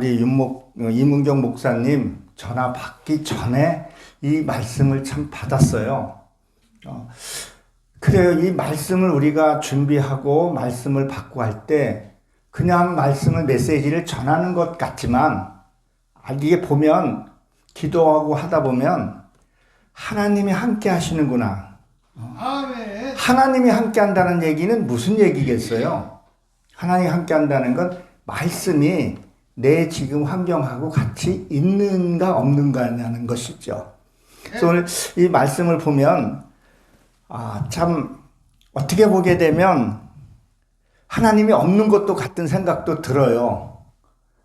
우리 이문경 목사님 전화 받기 전에 이 말씀을 참 받았어요. 그래요. 이 말씀을 우리가 준비하고 말씀을 받고 할 때 그냥 말씀을 메시지를 전하는 것 같지만 이게 보면 기도하고 하다 보면 하나님이 함께 하시는구나. 아멘. 하나님이 함께 한다는 얘기는 무슨 얘기겠어요? 하나님이 함께 한다는 건 말씀이 내 지금 환경하고 같이 있는가 없는가라는 것이죠. 그래서 오늘 이 말씀을 보면 참 어떻게 보게 되면 하나님이 없는 것도 같은 생각도 들어요.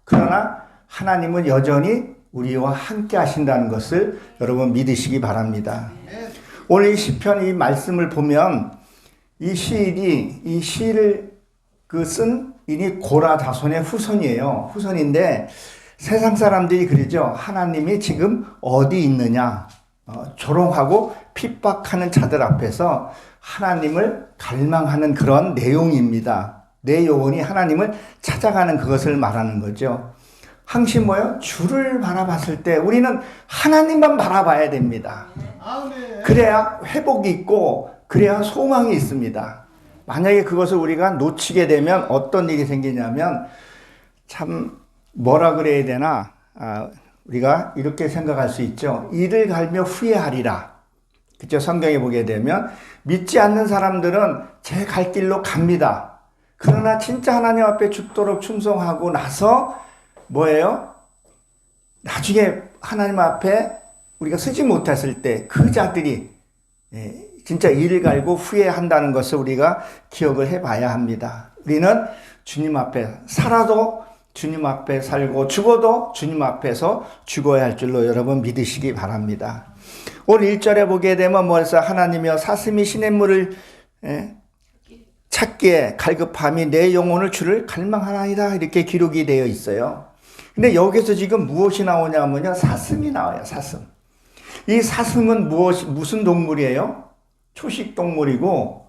그러나 하나님은 여전히 우리와 함께 하신다는 것을 여러분 믿으시기 바랍니다. 오늘 이 시편 이 말씀을 보면 이 시인이 이 시를 쓴 인이 고라 다손의 후손이에요. 후손인데 세상 사람들이 그러죠. 하나님이 지금 어디 있느냐. 조롱하고 핍박하는 자들 앞에서 하나님을 갈망하는 그런 내용입니다. 내 영혼이 하나님을 찾아가는 그것을 말하는 거죠. 항상 뭐요? 주를 바라봤을 때 우리는 하나님만 바라봐야 됩니다. 그래야 회복이 있고 그래야 소망이 있습니다. 만약에 그것을 우리가 놓치게 되면 어떤 일이 생기냐면 참 뭐라 그래야 되나 우리가 이렇게 생각할 수 있죠. 이를 갈며 후회하리라. 그렇죠? 성경에 보게 되면 믿지 않는 사람들은 제 갈 길로 갑니다. 그러나 진짜 하나님 앞에 죽도록 충성하고 나서 뭐예요? 나중에 하나님 앞에 우리가 서지 못했을 때 그 자들이 진짜 이를 갈고 후회한다는 것을 우리가 기억을 해봐야 합니다. 우리는 주님 앞에 살아도 주님 앞에 살고 죽어도 주님 앞에서 죽어야 할 줄로 여러분 믿으시기 바랍니다. 오늘 1절에 보게 되면 뭐래서 하나님이여 사슴이 시냇물을 찾기에 갈급함이 내 영혼을 주를 갈망하나이다 이렇게 기록이 되어 있어요. 근데 여기서 지금 무엇이 나오냐면요. 사슴이 나와요. 사슴. 이 사슴은 무슨 동물이에요? 초식 동물이고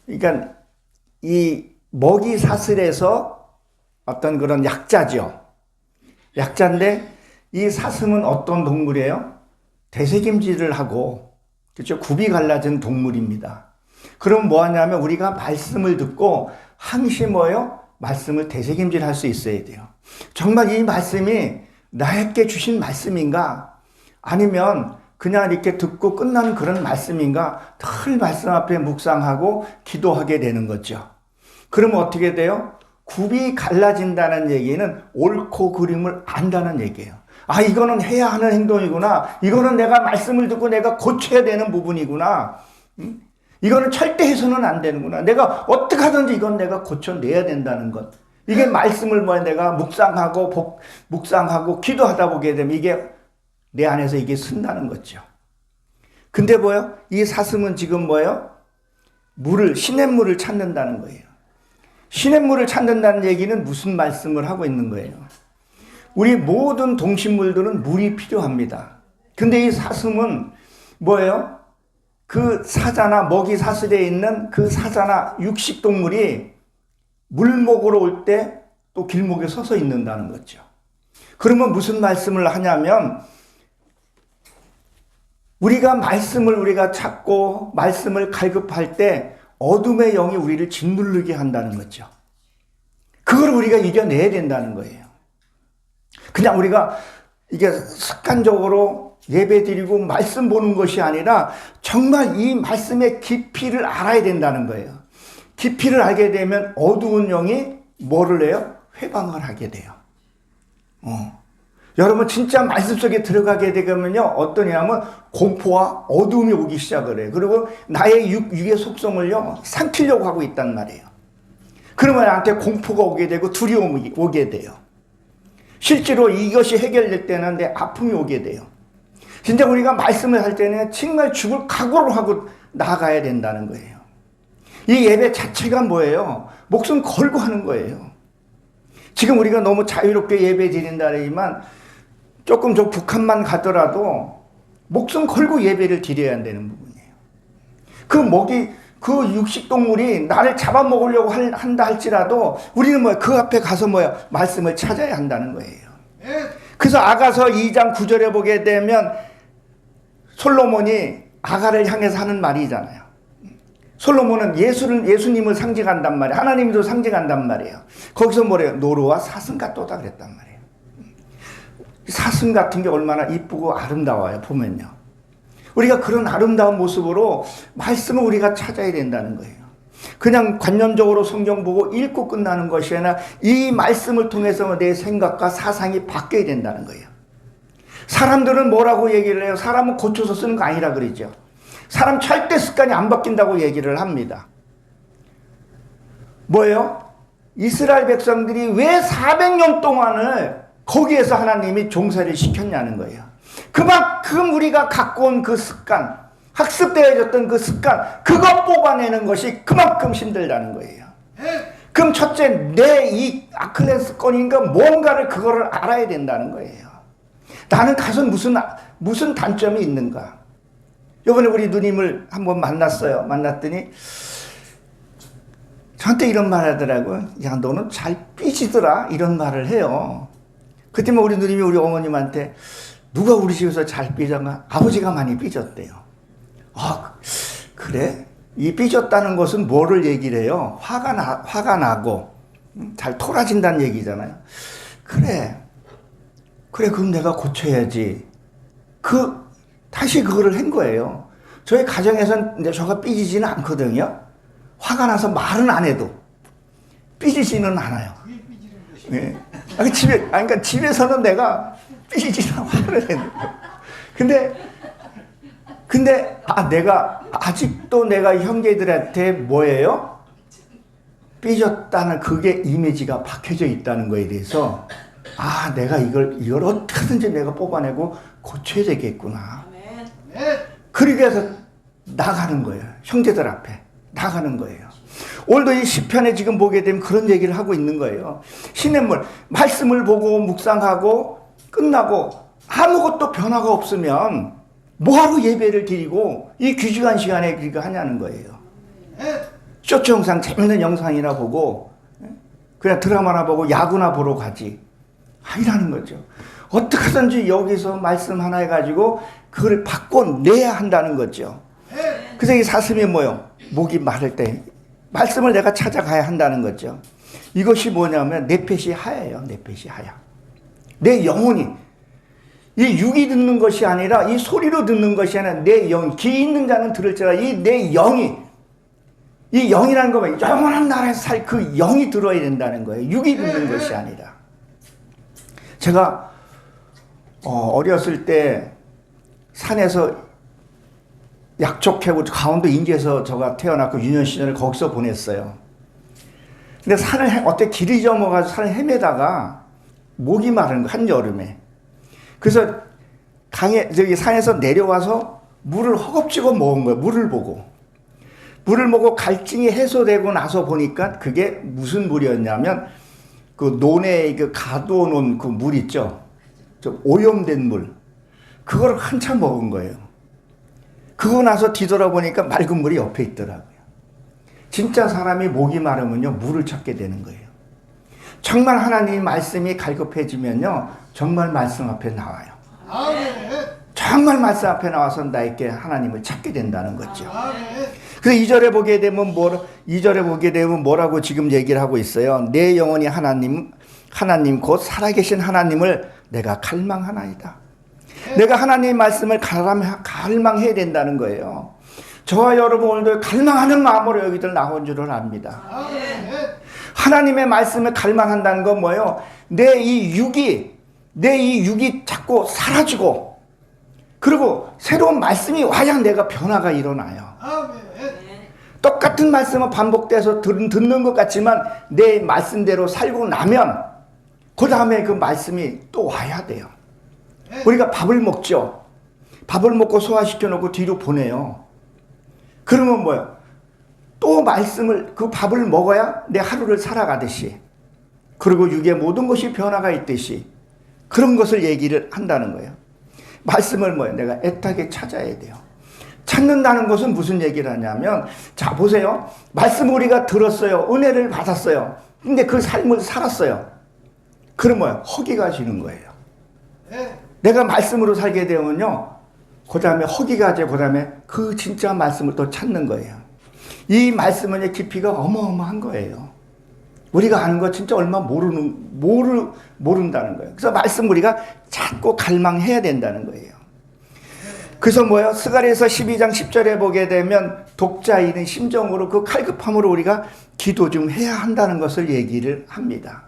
그러니까 이 먹이 사슬에서 어떤 그런 약자죠. 약자인데 이 사슴은 어떤 동물이에요? 되새김질을 하고 그렇죠? 굽이 갈라진 동물입니다. 그럼 뭐 하냐면 우리가 말씀을 듣고 항상 뭐예요? 말씀을 되새김질할 수 있어야 돼요. 정말 이 말씀이 나에게 주신 말씀인가? 아니면 그냥 이렇게 듣고 끝나는 그런 말씀인가? 늘 말씀 앞에 묵상하고 기도하게 되는 거죠. 그러면 어떻게 돼요? 굽이 갈라진다는 얘기는 옳고 그름을 안다는 얘기예요. 이거는 해야 하는 행동이구나. 이거는 내가 말씀을 듣고 내가 고쳐야 되는 부분이구나. 이거는 절대 해서는 안 되는구나. 내가 어떻게 하든지 이건 내가 고쳐내야 된다는 것. 이게 말씀을 내가 묵상하고 기도하다 보게 되면 이게 내 안에서 이게 쓴다는 거죠. 근데 뭐예요? 이 사슴은 지금 뭐예요? 시냇물을 찾는다는 거예요. 시냇물을 찾는다는 얘기는 무슨 말씀을 하고 있는 거예요? 우리 모든 동식물들은 물이 필요합니다. 근데 이 사슴은 뭐예요? 그 사자나 먹이 사슬에 있는 그 사자나 육식동물이 물 먹으러 올 때 또 길목에 서서 있는다는 거죠. 그러면 무슨 말씀을 하냐면 우리가 찾고 말씀을 갈급할 때 어둠의 영이 우리를 짓누르게 한다는 거죠. 그걸 우리가 이겨내야 된다는 거예요. 그냥 우리가 이게 습관적으로 예배 드리고 말씀 보는 것이 아니라 정말 이 말씀의 깊이를 알아야 된다는 거예요. 깊이를 알게 되면 어두운 영이 뭐를 해요? 회방을 하게 돼요. 여러분 진짜 말씀 속에 들어가게 되면요 어떠냐면 공포와 어두움이 오기 시작을 해요. 그리고 나의 육의 속성을요 삼키려고 하고 있단 말이에요. 그러면 나한테 공포가 오게 되고 두려움이 오게 돼요. 실제로 이것이 해결될 때는 내 아픔이 오게 돼요. 진짜 우리가 말씀을 할 때는 정말 죽을 각오를 하고 나아가야 된다는 거예요. 이 예배 자체가 뭐예요? 목숨 걸고 하는 거예요. 지금 우리가 너무 자유롭게 예배 드린다지만 조금 저 북한만 가더라도 목숨 걸고 예배를 드려야 되는 부분이에요. 그 그 육식동물이 나를 잡아먹으려고 한다 할지라도 우리는 그 앞에 가서 말씀을 찾아야 한다는 거예요. 그래서 아가서 2장 9절에 보게 되면 솔로몬이 아가를 향해서 하는 말이잖아요. 솔로몬은 예수님을 상징한단 말이에요. 하나님도 상징한단 말이에요. 거기서 뭐래요? 노루와 사슴 같도다 그랬단 말이에요. 사슴 같은 게 얼마나 이쁘고 아름다워요. 보면요. 우리가 그런 아름다운 모습으로 말씀을 우리가 찾아야 된다는 거예요. 그냥 관념적으로 성경 보고 읽고 끝나는 것이 아니라 이 말씀을 통해서 내 생각과 사상이 바뀌어야 된다는 거예요. 사람들은 뭐라고 얘기를 해요? 사람은 고쳐서 쓰는 거 아니라 그러죠. 사람 절대 습관이 안 바뀐다고 얘기를 합니다. 뭐예요? 이스라엘 백성들이 왜 400년 동안을 거기에서 하나님이 종살이를 시켰냐는 거예요. 그만큼 우리가 갖고 온 그 습관, 학습되어졌던 그 습관, 그것 뽑아내는 것이 그만큼 힘들다는 거예요. 그럼 첫째, 내 이 아킬레스건인가 뭔가를 그거를 알아야 된다는 거예요. 나는 가서 무슨 단점이 있는가? 이번에 우리 누님을 한번 만났더니 저한테 이런 말 하더라고요. 야, 너는 잘 삐지더라. 이런 말을 해요. 그때만 우리 누님이 우리 어머님한테 누가 우리 집에서 잘 삐졌나? 아버지가 많이 삐졌대요. 아, 그래? 이 삐졌다는 것은 뭐를 얘기를 해요? 화가 나고 잘 토라진다는 얘기잖아요. 그래, 그럼 내가 고쳐야지. 다시 그거를 한 거예요. 저희 가정에서는 이제 저가 삐지지는 않거든요. 화가 나서 말은 안 해도 삐지지는 않아요. 네. 그러니까 집에서는 내가 삐지지는 화를 했는데. 근데 아직도 내가 형제들한테 뭐예요? 삐졌다는 그게 이미지가 박혀져 있다는 거에 대해서 내가 이걸 어떻게든지 내가 뽑아내고 고쳐야 되겠구나. 그러기 위해서 나가는 거예요. 형제들 앞에 나가는 거예요. 오늘도 이 시편에 지금 보게 되면 그런 얘기를 하고 있는 거예요. 시냇물, 말씀을 보고 묵상하고 끝나고 아무것도 변화가 없으면 뭐하러 예배를 드리고 이 귀중한 시간에 그거 하냐는 거예요. 쇼츠 영상, 재밌는 영상이나 보고 그냥 드라마나 보고 야구나 보러 가지. 아니라는 거죠. 어떻게든지 여기서 말씀 하나 해가지고 그걸 바꿔내야 한다는 거죠. 그래서 이 사슴이 목이 마를 때 말씀을 내가 찾아가야 한다는 거죠. 이것이 뭐냐면 내펫이 하예요. 내펫이 하야. 내 영혼이 이 육이 듣는 것이 아니라 이 소리로 듣는 것이 아니라 내 영, 귀 있는 자는 들을지라 이 내 영이 이 영이라는 거면 영원한 나라에서 살 그 영이 들어야 된다는 거예요. 육이 듣는 것이 아니라. 제가 어렸을 때 산에서 약족해고 강원도 인제에서 제가 태어났고 유년 시절을 거기서 보냈어요. 근데 어떻게 길을 잊어먹어서 산을 헤매다가 목이 마른 거 한여름에. 그래서 산에서 내려와서 물을 허겁지겁 먹은 거예요. 물을 보고 갈증이 해소되고 나서 보니까 그게 무슨 물이었냐면 그 논에 가둬놓은 그 물 있죠. 좀 오염된 물. 그걸 한참 먹은 거예요. 그거 나서 뒤돌아보니까 맑은 물이 옆에 있더라고요. 진짜 사람이 목이 마르면요, 물을 찾게 되는 거예요. 정말 하나님 말씀이 갈급해지면요, 정말 말씀 앞에 나와요. 정말 말씀 앞에 나와서 나에게 하나님을 찾게 된다는 거죠. 그래서 2절에 보게 되면 뭐라고 지금 얘기를 하고 있어요. 내 영혼이 하나님 곧 살아계신 하나님을 내가 갈망하나이다. 내가 하나님 말씀을 갈망해야 된다는 거예요. 저와 여러분 오늘도 갈망하는 마음으로 여기들 나온 줄을 압니다. 하나님의 말씀을 갈망한다는 건 뭐예요? 내 이 육이 자꾸 사라지고 그리고 새로운 말씀이 와야 내가 변화가 일어나요. 똑같은 말씀은 반복돼서 듣는 것 같지만 내 말씀대로 살고 나면 그 다음에 그 말씀이 또 와야 돼요. 우리가 밥을 먹죠. 밥을 먹고 소화시켜 놓고 뒤로 보내요. 그러면 뭐예요? 또 그 밥을 먹어야 내 하루를 살아가듯이 그리고 육의 모든 것이 변화가 있듯이 그런 것을 얘기를 한다는 거예요. 말씀을 내가 애타게 찾아야 돼요. 찾는다는 것은 무슨 얘기를 하냐면, 자, 보세요. 말씀 우리가 들었어요. 은혜를 받았어요. 근데 그 삶을 살았어요. 그럼 뭐예요? 허기가 지는 거예요. 내가 말씀으로 살게 되면요, 그 다음에 허기가 지, 그 다음에 그 진짜 말씀을 또 찾는 거예요. 이 말씀의 깊이가 어마어마한 거예요. 우리가 아는 거 진짜 얼마 모른다는 거예요. 그래서 말씀 우리가 찾고 갈망해야 된다는 거예요. 그래서 뭐예요? 스가랴서 12장 10절에 보게 되면 독자이는 심정으로 그 칼급함으로 우리가 기도 좀 해야 한다는 것을 얘기를 합니다.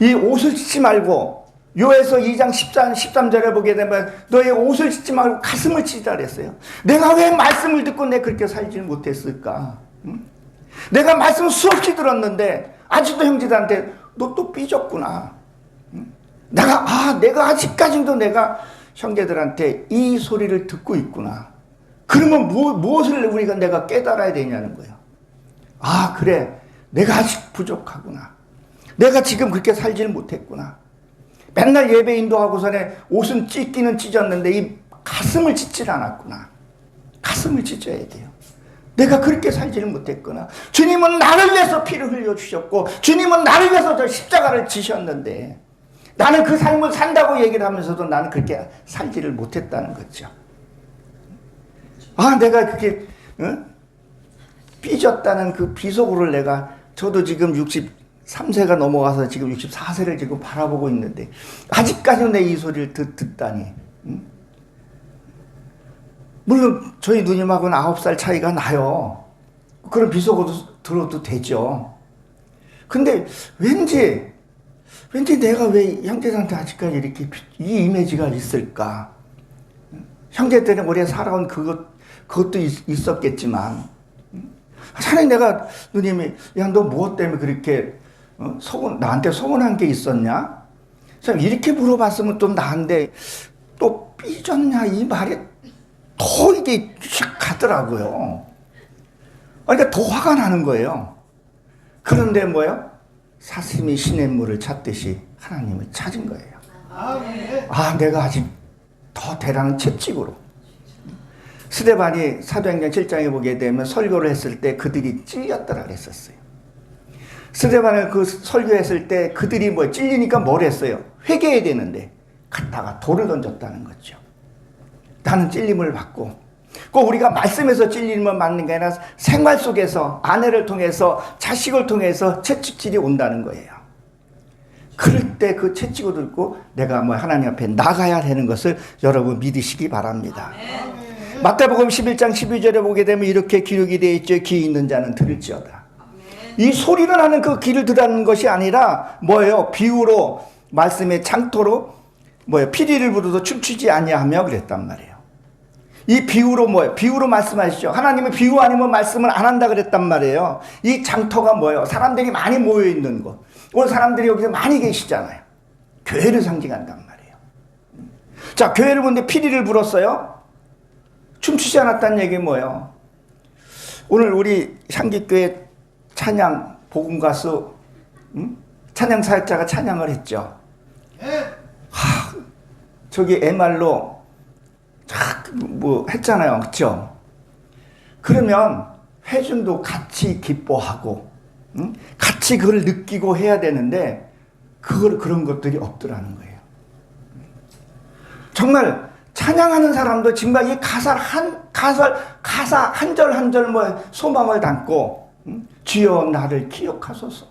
이 옷을 찢지 말고, 요에서 2장 13절에 보게 되면 너의 옷을 찢지 말고 가슴을 찢으라 그랬어요. 내가 왜 말씀을 듣고 내가 그렇게 살지 못했을까? 내가 말씀을 수없이 들었는데 아직도 형제들한테 너 또 삐졌구나. 내가 아직까지도 내가 형제들한테 이 소리를 듣고 있구나. 그러면 무엇을 내가 깨달아야 되냐는 거예요. 아, 그래. 내가 아직 부족하구나. 내가 지금 그렇게 살지를 못했구나. 맨날 예배 인도하고서는 옷은 찢기는 찢었는데 이 가슴을 찢질 않았구나. 가슴을 찢어야 돼요. 내가 그렇게 살지를 못했구나. 주님은 나를 위해서 피를 흘려주셨고, 주님은 나를 위해서 저 십자가를 지셨는데, 나는 그 삶을 산다고 얘기를 하면서도 나는 그렇게 살지를 못했다는 거죠. 아, 내가 그렇게 삐졌다는 그 비속어를 내가, 저도 지금 63세가 넘어가서 지금 64세를 지금 바라보고 있는데 아직까지는 내 이 소리를 듣다니. 물론 저희 누님하고는 9살 차이가 나요. 그런 비속어도 들어도 되죠. 근데 왠지 내가 왜 형제들한테 아직까지 이렇게 이 이미지가 있을까? 형제들은 오래 살아온 그것도 있었겠지만, 차라리 내가 누님이, 야, 너 무엇 때문에 그렇게 나한테 서운한 게 있었냐? 참 이렇게 물어봤으면 좀 나은데 또 삐졌냐? 이 말이 더 이게 휙 가더라고요. 그러니까 더 화가 나는 거예요. 그런데 뭐예요? 사슴이 시냇물을 찾듯이 하나님을 찾은 거예요. 아, 내가 아직 더 대단한 채찍으로. 스데반이 사도행전 7장에 보게 되면 설교를 했을 때 그들이 찔렸더라 그랬었어요. 스데반을 그 설교했을 때 그들이 찔리니까 뭘 했어요? 회개해야 되는데 갔다가 돌을 던졌다는 거죠. 나는 찔림을 받고, 꼭 우리가 말씀에서 찔림을 받는 게 아니라 생활 속에서 아내를 통해서 자식을 통해서 채찍질이 온다는 거예요. 그럴 때 그 채찍을 들고 내가 하나님 앞에 나가야 되는 것을 여러분 믿으시기 바랍니다. 마태복음 11장 12절에 보게 되면 이렇게 기록이 되어 있죠. 귀 있는 자는 들을지어다. 이 소리를 하는 그 귀를 들으라는 것이 아니라 뭐예요? 비유로, 말씀의 창토로 피리를 부르도 춤추지 아니하며 그랬단 말이에요. 이 비유로 비유로 말씀하시죠. 하나님은 비유 아니면 말씀을 안 한다 그랬단 말이에요. 이 장터가 뭐예요? 사람들이 많이 모여 있는 곳. 오늘 사람들이 여기서 많이 계시잖아요. 교회를 상징한단 말이에요. 자, 교회를 보는데 피리를 불었어요. 춤추지 않았다는 얘기 뭐예요? 오늘 우리 향기교회 찬양 복음 가수 찬양 사역자가 찬양을 했죠. 저기 MR로 했잖아요. 그렇죠? 그러면 회중도 같이 기뻐하고 같이 그걸 느끼고 해야 되는데 그런 것들이 없더라는 거예요. 정말 찬양하는 사람도 정말 이 가사 한 절 한 절 소망을 담고 주여 나를 기억하소서.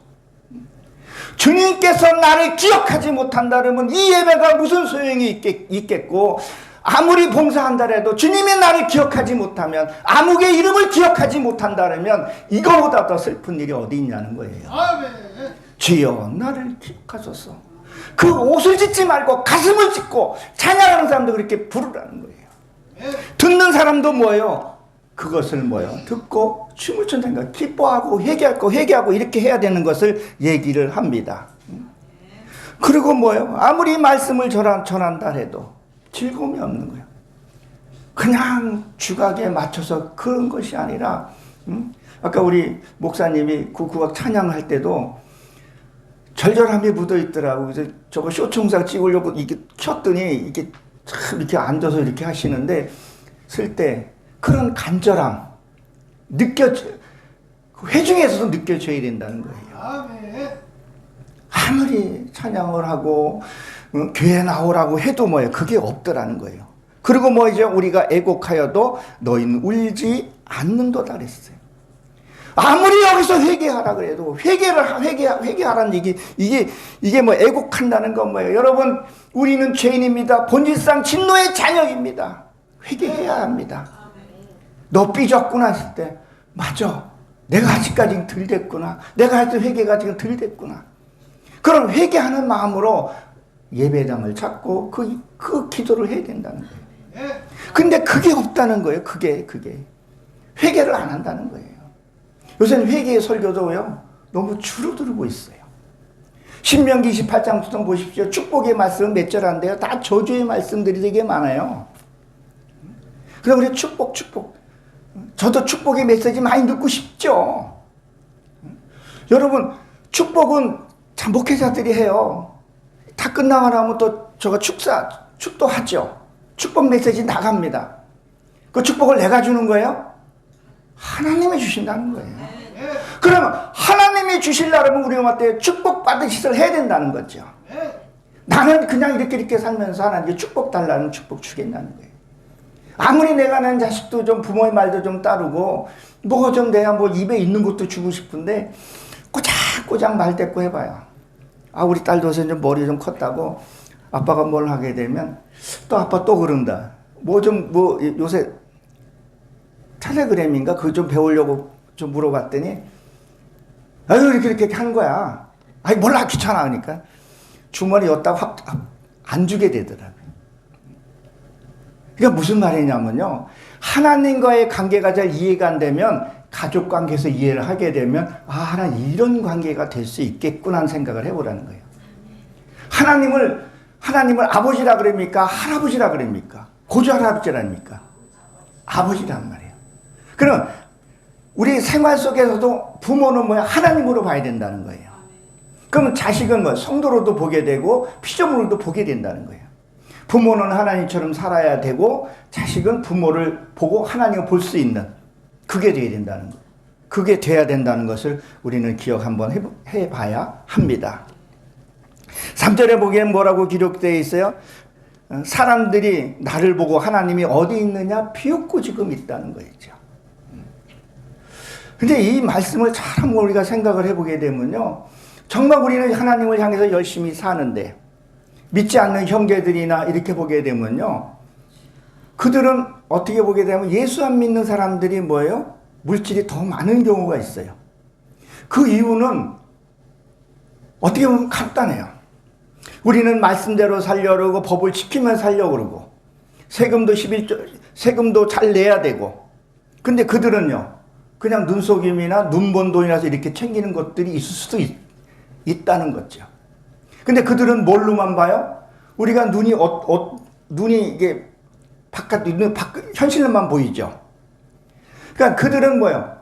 주님께서 나를 기억하지 못한다면 이 예배가 무슨 소용이 있겠고, 아무리 봉사한다래도 주님이 나를 기억하지 못하면, 아무개 이름을 기억하지 못한다면 이거보다 더 슬픈 일이 어디 있냐는 거예요. 주여 나를 기억하소서. 그 옷을 찢지 말고 가슴을 찢고 찬양하는 사람도 그렇게 부르라는 거예요. 듣는 사람도 뭐예요? 그것을 듣고 춤을 춘다는 거예요. 기뻐하고 회개하고 이렇게 해야 되는 것을 얘기를 합니다. 그리고 아무리 말씀을 전한다 해도 즐거움이 없는 거예요. 그냥 주각에 맞춰서 그런 것이 아니라, 아까 우리 목사님이 구구각 찬양할 때도 절절함이 묻어 있더라고. 그래서 저거 쇼청상 찍으려고 이게 켰더니 이게 참 이렇게 앉아서 이렇게 하시는데 때 그런 간절함 회중에서도 느껴져야 된다는 거예요. 아무리 찬양을 하고 교회 나오라고 해도 뭐예요? 그게 없더라는 거예요. 그리고 뭐 이제 우리가 애곡하여도 너희는 울지 않는도다 그랬어요. 아무리 여기서 회개하라 그래도 회개하라는 얘기 이게 뭐 애곡한다는 건 뭐예요? 여러분 우리는 죄인입니다. 본질상 진노의 자녀입니다. 회개해야 합니다. 너 삐졌구나 했을 때 맞아. 내가 아직까지 덜 됐구나. 내가 할 때 회개가 지금 덜 됐구나. 그럼 회개하는 마음으로 예배당을 찾고 그 기도를 해야 된다는 거예요. 근데 그게 없다는 거예요. 그게 회개를 안 한다는 거예요. 요새는 회개의 설교도요 너무 줄어들고 있어요. 신명기 28장부터 보십시오. 축복의 말씀은 몇 절 안 돼요. 다 저주의 말씀들이 되게 많아요. 그럼 우리 축복 저도 축복의 메시지 많이 듣고 싶죠. 여러분 축복은 참 목회자들이 해요. 다 끝나고 나면 또 저거 축도하죠. 축복 메시지 나갑니다. 그 축복을 내가 주는 거예요? 하나님이 주신다는 거예요. 그러면 하나님이 주시려면 우리가 그때 축복받은 짓을 해야 된다는 거죠. 나는 그냥 이렇게 살면서 하나님께 축복 달라는 축복 주겠다는 거예요. 아무리 내가 낸 자식도 좀 부모의 말도 좀 따르고 뭐 좀 내가 뭐 입에 있는 것도 주고 싶은데 꼬작꼬작 말대꾸 해봐요. 우리 딸도 요새 좀 머리 좀 컸다고 아빠가 뭘 하게 되면 또 아빠 또 그런다. 뭐 요새 텔레그램인가 그거 좀 배우려고 좀 물어봤더니 이렇게 한 거야. 몰라 귀찮아 그러니까 주머니 였다 확 안 주게 되더라고요. 그러니까 무슨 말이냐면요. 하나님과의 관계가 잘 이해가 안 되면 가족 관계에서 이해를 하게 되면 하나님 이런 관계가 될 수 있겠구나 하는 생각을 해보라는 거예요. 하나님을 아버지라 그럽니까? 할아버지라 그럽니까? 고조할아버지랍니까? 아버지란 말이에요. 그럼 우리 생활 속에서도 부모는 뭐야? 하나님으로 봐야 된다는 거예요. 그러면 자식은 뭐 성도로도 보게 되고 피조물로도 보게 된다는 거예요. 부모는 하나님처럼 살아야 되고 자식은 부모를 보고 하나님을 볼 수 있는 그게 돼야 된다는 거예요. 그게 돼야 된다는 것을 우리는 기억 한번 해봐야 합니다. 3절에 보기엔 뭐라고 기록되어 있어요? 사람들이 나를 보고 하나님이 어디 있느냐 비웃고 지금 있다는 거죠. 근데 이 말씀을 잘 한번 우리가 생각을 해보게 되면요. 정말 우리는 하나님을 향해서 열심히 사는데 믿지 않는 형제들이나 이렇게 보게 되면요. 그들은 어떻게 보게 되면 예수 안 믿는 사람들이 뭐예요? 물질이 더 많은 경우가 있어요. 그 이유는 어떻게 보면 간단해요. 우리는 말씀대로 살려고 그러고 법을 지키면 살려고 그러고 세금도 잘 내야 되고 근데 그들은요. 그냥 눈속임이나 눈먼 돈이라서 이렇게 챙기는 것들이 있을 수도 있다는 거죠. 근데 그들은 뭘로만 봐요? 우리가 눈이 이게 현실로만 보이죠. 그러니까 그들은 뭐예요?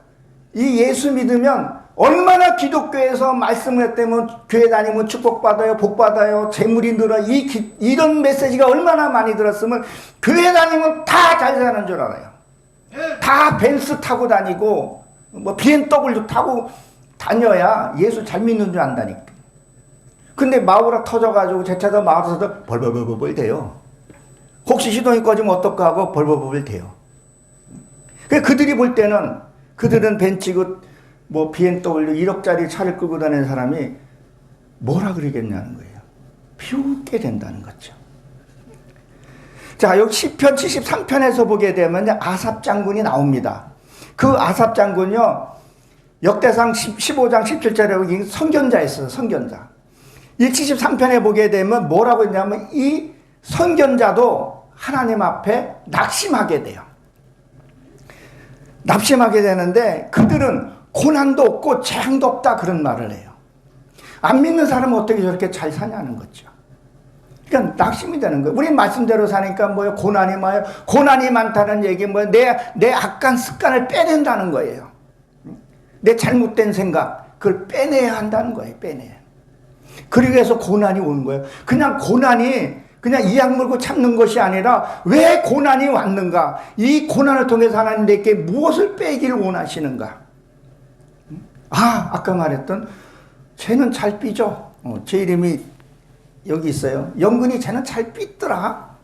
이 예수 믿으면 얼마나 기독교에서 말씀을 했다면 교회 다니면 축복받아요, 복받아요, 재물이 늘어 이런 메시지가 얼마나 많이 들었으면 교회 다니면 다 잘 사는 줄 알아요. 다 벤츠 타고 다니고 뭐 BMW 타고 다녀야 예수 잘 믿는 줄 안다니까. 근데 마우라 터져가지고 제 차가 마우라서 벌벌벌벌 돼요. 혹시 시동이 꺼지면 어떨까 하고 벌벌벌벌 돼요. 그들이 볼 때는 그들은 벤츠 뭐 BMW 1억짜리 차를 끌고 다니는 사람이 뭐라 그러겠냐는 거예요. 비웃게 된다는 거죠. 자, 여기 시편 73편에서 보게 되면 아삽 장군이 나옵니다. 그 아삽 장군요, 역대상 15장 17절에 선견자였어요. 선견자. 이 73편에 보게 되면 뭐라고 했냐면 이 선견자도 하나님 앞에 낙심하게 돼요. 낙심하게 되는데 그들은 고난도 없고 재앙도 없다 그런 말을 해요. 안 믿는 사람은 어떻게 저렇게 잘 사냐는 거죠. 그러니까 낙심이 되는 거예요. 우리 말씀대로 사니까 뭐예요? 고난이 많아요. 고난이 많다는 얘기 뭐예요? 내 악한 습관을 빼낸다는 거예요. 내 잘못된 생각 그걸 빼내야 한다는 거예요. 빼내야. 그러기 위해서 고난이 오는 거예요. 그냥 고난이 그냥 이악 물고 참는 것이 아니라 왜 고난이 왔는가? 이 고난을 통해서 하나님 내게 무엇을 빼기를 원하시는가? 아까 말했던 쟤는 잘 삐져. 제 이름이 여기 있어요. 영근이 쟤는 잘 삐더라.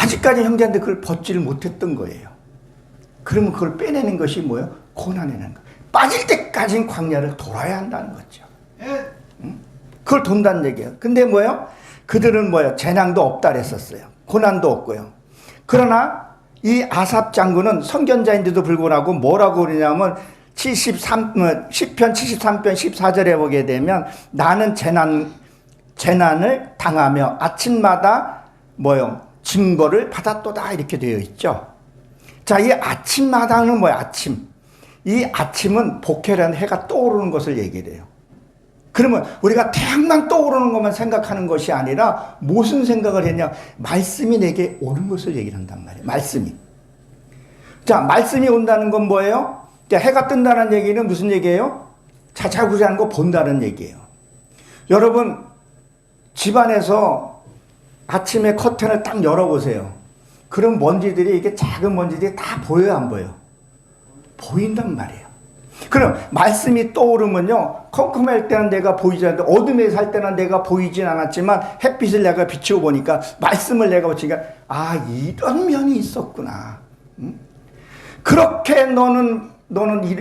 아직까지 형제한테 그걸 벗지를 못했던 거예요. 그러면 그걸 빼내는 것이 뭐예요? 고난이라는 거. 빠질 때까지는 광야를 돌아야 한다는 거죠. 그걸 돈다는 얘기예요. 근데 뭐예요? 그들은 뭐예요? 재난도 없다 그랬었어요. 고난도 없고요. 그러나 이 아삽 장군은 선견자인데도 불구하고 뭐라고 그러냐면 10편 73편 14절에 보게 되면 나는 재난을 당하며 아침마다 뭐요? 증거를 받았도다 이렇게 되어 있죠. 자, 이 아침마다는 뭐야? 아침. 이 아침은 복회라는 해가 떠오르는 것을 얘기를 해요. 그러면 우리가 태양만 떠오르는 것만 생각하는 것이 아니라 무슨 생각을 했냐? 말씀이 내게 오는 것을 얘기를 한단 말이에요. 말씀이. 자, 말씀이 온다는 건 뭐예요? 자, 해가 뜬다는 얘기는 무슨 얘기예요? 자자구리하는 거 본다는 얘기예요. 여러분, 집안에서 아침에 커튼을 딱 열어보세요. 그럼 먼지들이, 이게 작은 먼지들이 다 보여요, 안 보여요? 보인단 말이에요. 그럼 말씀이 떠오르면요, 컴컴할 때는 내가 보이지 않는데 어둠에 살 때는 내가 보이진 않았지만 햇빛을 내가 비추어 보니까 말씀을 내가 보니까 이런 면이 있었구나. 그렇게 너는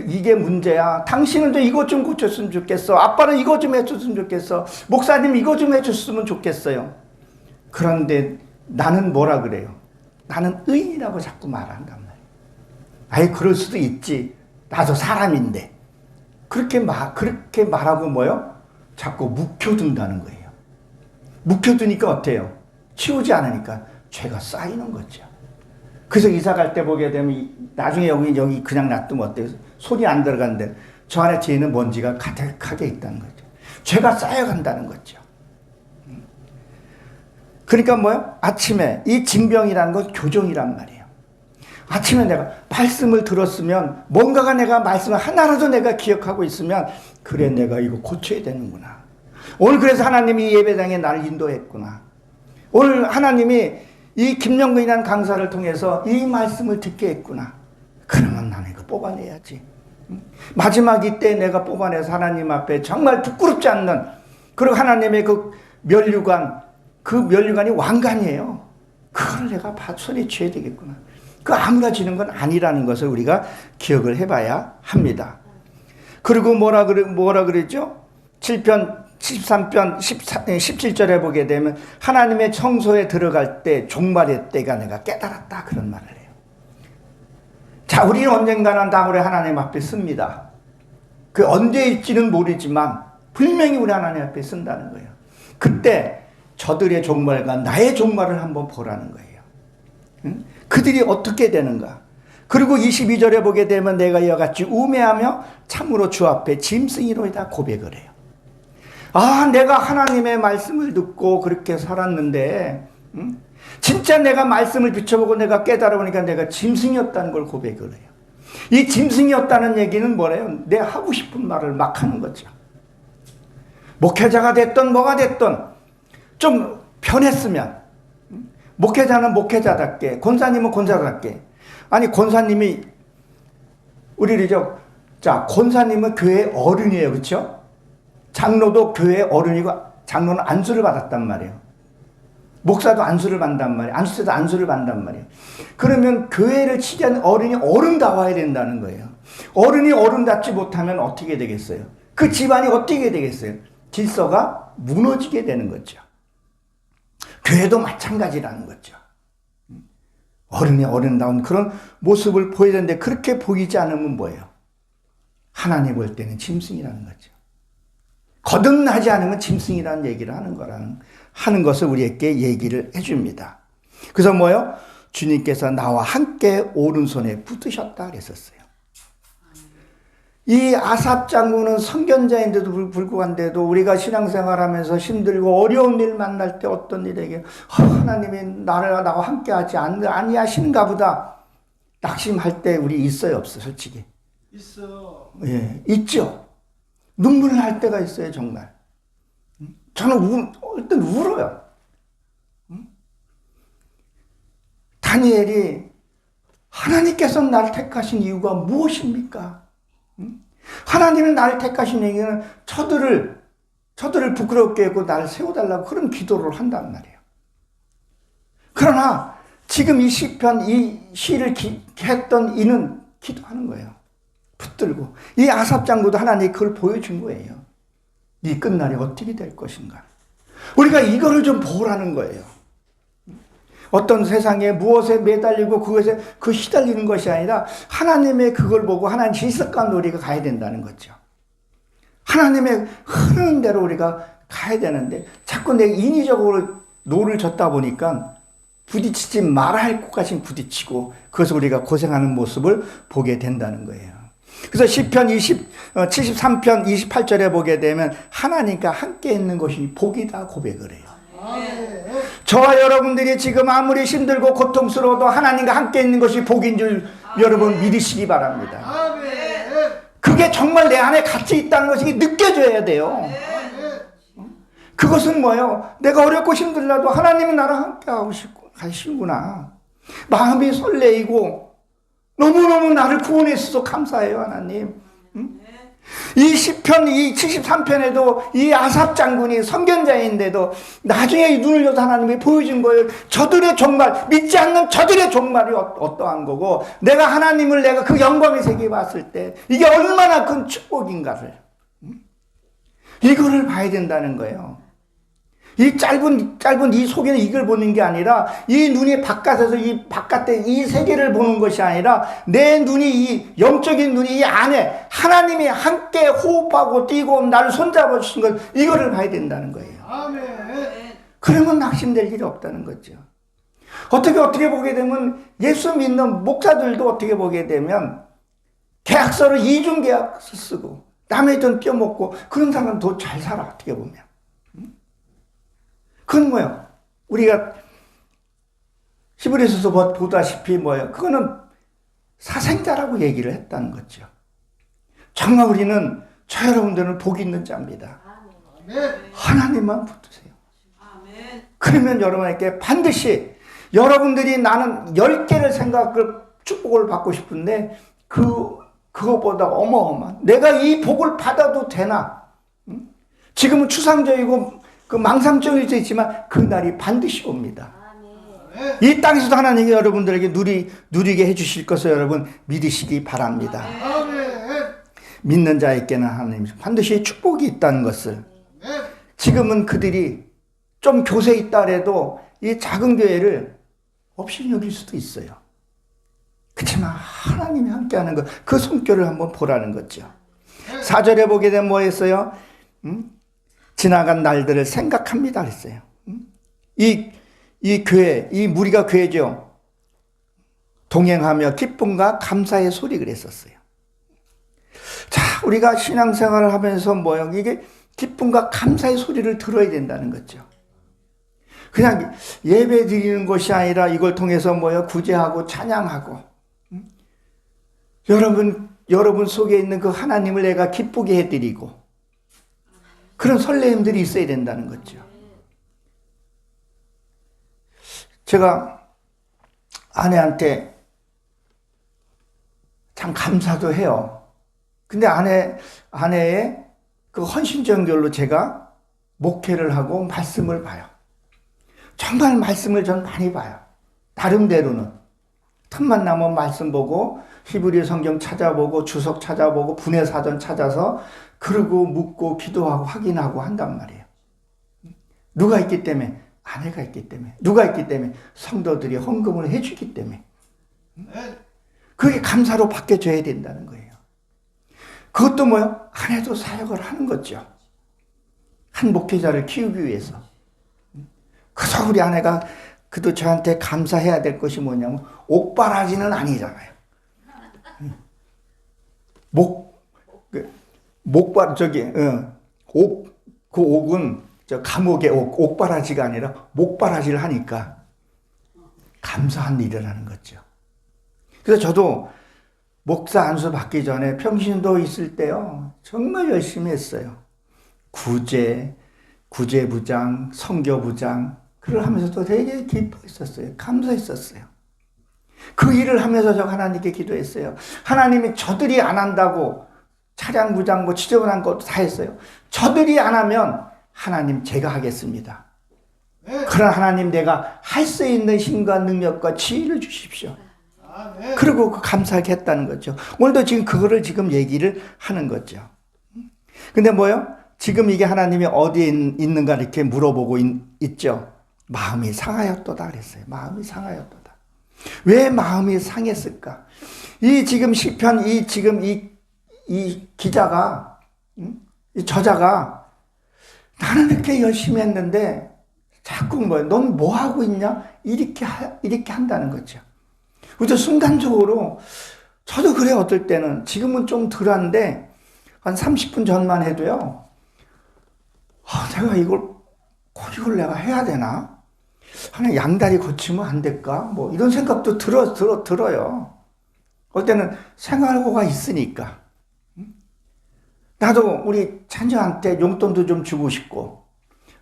이게 문제야. 당신은 좀 이것 좀 고쳤으면 좋겠어. 아빠는 이것 좀 해줬으면 좋겠어. 목사님 이것 좀 해줬으면 좋겠어요. 그런데 나는 뭐라 그래요? 나는 의인이라고 자꾸 말한단 말이에요. 그럴 수도 있지. 나도 사람인데. 그렇게 말하고 뭐요? 자꾸 묵혀둔다는 거예요. 묵혀두니까 어때요? 치우지 않으니까 죄가 쌓이는 거죠. 그래서 이사 갈 때 보게 되면 나중에 여기 그냥 놔두면 어때요? 손이 안 들어간데 저 안에 죄는 먼지가 가득하게 있다는 거죠. 죄가 쌓여간다는 거죠. 그러니까 뭐요? 아침에 이 징병이라는 건 교정이란 말이에요. 아침에 내가 말씀을 들었으면 뭔가가 내가 말씀을 하나라도 내가 기억하고 있으면 그래 내가 이거 고쳐야 되는구나. 오늘 그래서 하나님이 이 예배당에 나를 인도했구나. 오늘 하나님이 이 김영근이라는 강사를 통해서 이 말씀을 듣게 했구나. 그러면 나는 이거 뽑아내야지. 마지막 이때 내가 뽑아내서 하나님 앞에 정말 부끄럽지 않는, 그리고 하나님의 그 면류관이 왕관이에요. 그걸 내가 소리쳐야 되겠구나. 그 아무라지는 건 아니라는 것을 우리가 기억을 해봐야 합니다. 그리고 뭐라 그랬죠? 7편 13편 17절에 보게 되면 하나님의 청소에 들어갈 때 종말의 때가 내가 깨달았다, 그런 말을 해요. 자, 우리는 언젠가는 다 우리 하나님 앞에 씁니다. 그 언제일지는 모르지만 분명히 우리 하나님 앞에 쓴다는 거예요. 그때 저들의 종말과 나의 종말을 한번 보라는 거예요. 응? 그들이 어떻게 되는가? 그리고 22절에 보게 되면 내가 이와 같이 우매하며 참으로 주 앞에 짐승이로이다 고백을 해요. 내가 하나님의 말씀을 듣고 그렇게 살았는데 진짜 내가 말씀을 비춰보고 내가 깨달아보니까 내가 짐승이었다는 걸 고백을 해요. 이 짐승이었다는 얘기는 뭐래요? 내 하고 싶은 말을 막 하는 거죠. 목회자가 됐던 뭐가 됐던 좀 변했으면, 목회자는 목회자답게, 권사님은 권사답게. 아니, 권사님이 권사님은 교회 어른이에요, 그렇죠? 장로도 교회 어른이고 장로는 안수를 받았단 말이에요. 목사도 안수를 받단 말이에요. 안수사도 안수를 받단 말이에요. 그러면 교회를 치자는 어른이 어른다워야 된다는 거예요. 어른이 어른답지 못하면 어떻게 되겠어요? 그 집안이 어떻게 되겠어요? 질서가 무너지게 되는 거죠. 교회도 마찬가지라는 거죠. 어른이 어른다운 그런 모습을 보여야 되는데 그렇게 보이지 않으면 뭐예요? 하나님 볼 때는 짐승이라는 거죠. 거듭나지 않으면 짐승이라는 얘기를 하는 것을 우리에게 얘기를 해줍니다. 그래서 뭐요? 주님께서 나와 함께 오른손에 붙으셨다 그랬었어요. 이 아삽 장군은 선견자인데도 불구한데도 우리가 신앙생활하면서 힘들고 어려운 일 만날 때 어떤 일에게 하나님이 나와 함께 하지 아니하신가 보다 낙심할 때 우리 있어요, 없어요? 솔직히 있어. 예, 있죠. 눈물 날 때가 있어요, 정말. 저는 일단 울어요. 다니엘이 하나님께서 나를 택하신 이유가 무엇입니까? 하나님은 나를 택하신 얘기는 저들을 부끄럽게 하고 나를 세워달라고 그런 기도를 한단 말이에요. 그러나 지금 이 시편, 이 시를 했던 이는 기도하는 거예요. 붙들고. 이 아삽 장구도 하나님이 그걸 보여준 거예요. 이 끝날이 어떻게 될 것인가. 우리가 이거를 좀 보라는 거예요. 어떤 세상에 무엇에 매달리고 그것에 시달리는 것이 아니라 하나님의 그걸 보고 하나님 질서가로 우리가 가야 된다는 거죠. 하나님의 흐르는 대로 우리가 가야 되는데 자꾸 내가 인위적으로 노를 졌다 보니까 부딪히지 말아야 할 것까지 부딪히고 그래서 우리가 고생하는 모습을 보게 된다는 거예요. 그래서 시편 73편 28절에 보게 되면 하나님과 함께 있는 것이 복이다 고백을 해요. 저와 여러분들이 지금 아무리 힘들고 고통스러워도 하나님과 함께 있는 것이 복인 줄 여러분 믿으시기 바랍니다. 그게 정말 내 안에 같이 있다는 것이 느껴져야 돼요. 그것은 뭐예요? 내가 어렵고 힘들라도 하나님이 나랑 함께 하고 가시구나. 마음이 설레이고 너무너무 나를 구원해 주셔서 감사해요 하나님. 이 시편 이 73편에도 이 아삽 장군이 선견자인데도 나중에 눈을 여서 하나님이 보여준 거예요. 저들의 종말, 믿지 않는 저들의 종말이 어떠한 거고 내가 하나님을 내가 그 영광의 세계에 봤을 때 이게 얼마나 큰 축복인가를 이거를 봐야 된다는 거예요. 이 짧은 이 속에는 이걸 보는 게 아니라 이 눈이 바깥에서 이 바깥에 이 세계를 보는 것이 아니라 내 눈이 이 영적인 눈이 이 안에 하나님이 함께 호흡하고 뛰고 나를 손잡아 주신 것 이거를 봐야 된다는 거예요. 아멘. 그러면 낙심될 일이 없다는 거죠. 어떻게 보게 되면 예수 믿는 목사들도 어떻게 보게 되면 계약서를 이중 계약서 쓰고 남의 돈 떼어먹고 그런 사람은 더 잘 살아 어떻게 보면. 그건 뭐예요? 우리가 히브리서에서 보다시피 뭐예요? 그거는 사생자라고 얘기를 했다는 거죠. 정말 우리는 저 여러분들은 복이 있는 자입니다. 하나님만 붙드세요. 그러면 여러분에게 반드시 여러분들이 나는 10개를 생각을 축복을 받고 싶은데 그것보다 어마어마한 내가 이 복을 받아도 되나? 지금은 추상적이고 그 망상적일 수 있지만 그 날이 반드시 옵니다. 이 땅에서도 하나님이 여러분들에게 누리게 해주실 것을 여러분 믿으시기 바랍니다. 믿는 자에게는 하나님 반드시 축복이 있다는 것을 지금은 그들이 좀 교세 있다 해도 이 작은 교회를 없이 여길 수도 있어요. 그렇지만 하나님이 함께하는 것, 그 손길을 한번 보라는 거죠. 4절에 보게 되면 뭐 했어요? 지나간 날들을 생각합니다 했어요. 이 교회, 이 무리가 교회죠. 동행하며 기쁨과 감사의 소리 그랬었어요. 자, 우리가 신앙생활을 하면서 뭐요? 이게 기쁨과 감사의 소리를 들어야 된다는 거죠. 그냥 예배 드리는 것이 아니라 이걸 통해서 뭐요? 구제하고 찬양하고 여러분 속에 있는 그 하나님을 내가 기쁘게 해드리고 그런 설레임들이 있어야 된다는 거죠. 제가 아내한테 참 감사도 해요. 근데 아내의 그 헌신전결로 제가 목회를 하고 말씀을 봐요. 정말 말씀을 전 많이 봐요. 나름대로는. 틈만 나면 말씀 보고 히브리 성경 찾아보고 주석 찾아보고 분해 사전 찾아서 그러고 묻고 기도하고 확인하고 한단 말이에요. 누가 있기 때문에? 아내가 있기 때문에. 누가 있기 때문에? 성도들이 헌금을 해주기 때문에. 그게 감사로 바뀌어져야 된다는 거예요. 그것도 뭐요? 아내도 사역을 하는 거죠. 한 목회자를 키우기 위해서. 그래서 우리 아내가 그도 저한테 감사해야 될 것이 뭐냐면 옥바라지는 아니잖아요. 그 옥은 저 감옥의 옥바라지가 아니라 목바라지를 하니까 감사한 일이라는 거죠. 그래서 저도 목사 안수 받기 전에 평신도 있을 때요 정말 열심히 했어요. 구제부장, 선교부장 그걸 하면서도 되게 기뻐했었어요. 감사했었어요. 그 일을 하면서 제가 하나님께 기도했어요. 하나님이 저들이 안 한다고 차량 무장 뭐 지저분한 것도 다 했어요. 저들이 안 하면 하나님 제가 하겠습니다. 그러나 하나님 내가 할 수 있는 힘과 능력과 지혜를 주십시오. 그리고 감사하게 했다는 거죠. 오늘도 지금 그거를 지금 얘기를 하는 거죠. 근데 뭐요? 지금 이게 하나님이 어디에 있는가 이렇게 물어보고 있죠. 마음이 상하였도다 그랬어요. 마음이 상하였도다. 왜 마음이 상했을까? 이 지금 시편 이 기자가 이 저자가 나는 이렇게 열심히 했는데 자꾸 넌 뭐 하고 있냐? 이렇게 한다는 거죠. 그래서 순간적으로 저도 그래요. 어떨 때는 지금은 좀 덜한데 한 30분 전만 해도요. 내가 이걸 내가 해야 되나? 하나 양다리 고치면 안 될까? 뭐 이런 생각도 들어요. 어떨 때는 생활고가 있으니까. 나도 우리 자녀한테 용돈도 좀 주고 싶고